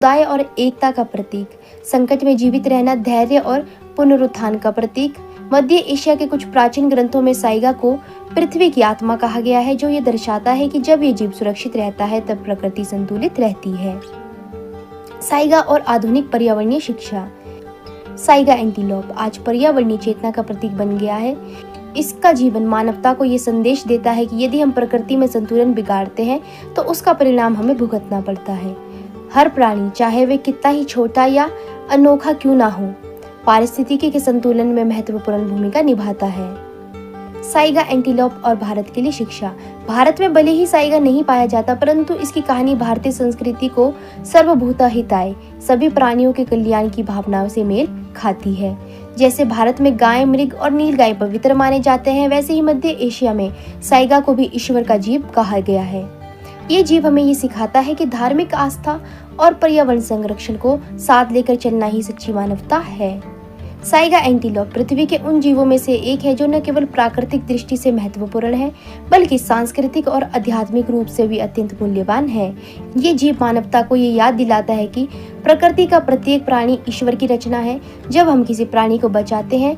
समुदाय और एकता का प्रतीक, संकट में जीवित रहना, धैर्य और पुनरुत्थान का प्रतीक। मध्य एशिया के कुछ प्राचीन ग्रंथों में साइगा को पृथ्वी की आत्मा कहा गया है, जो ये दर्शाता है कि जब ये जीव सुरक्षित रहता है तब प्रकृति संतुलित रहती है। साइगा और आधुनिक पर्यावरणीय शिक्षा। साइगा एंटीलोप आज पर्यावरणीय चेतना का प्रतीक बन गया है। इसका जीवन मानवता को ये संदेश देता है कि यदि हम प्रकृति में संतुलन बिगाड़ते हैं तो उसका परिणाम हमें भुगतना पड़ता है। हर प्राणी, चाहे वे कितना ही छोटा या अनोखा क्यों ना हो, पारिस्थितिकी के संतुलन में महत्वपूर्ण भूमिका निभाता है। साइगा एंटीलोप और भारत के लिए शिक्षा। भारत में भले ही साइगा नहीं पाया जाता, परंतु इसकी कहानी भारतीय संस्कृति को सर्वभूता हिताय, सभी प्राणियों के कल्याण की भावनाओं से मेल खाती है। जैसे भारत में गाय, मृग और नीलगाय पवित्र माने जाते हैं, वैसे ही मध्य एशिया में साइगा को भी ईश्वर का जीव कहा गया है। ये जीव हमें ये सिखाता है कि धार्मिक आस्था और पर्यावरण संरक्षण को साथ लेकर चलना ही सच्ची मानवता है। साइगा एंटीलोप पृथ्वी के उन जीवों में से एक है जो न केवल प्राकृतिक दृष्टि से महत्वपूर्ण है, बल्कि सांस्कृतिक और आध्यात्मिक रूप से भी अत्यंत मूल्यवान है। ये जीव मानवता को ये याद दिलाता है कि प्रकृति का प्रत्येक प्राणी ईश्वर की रचना है। जब हम किसी प्राणी को बचाते हैं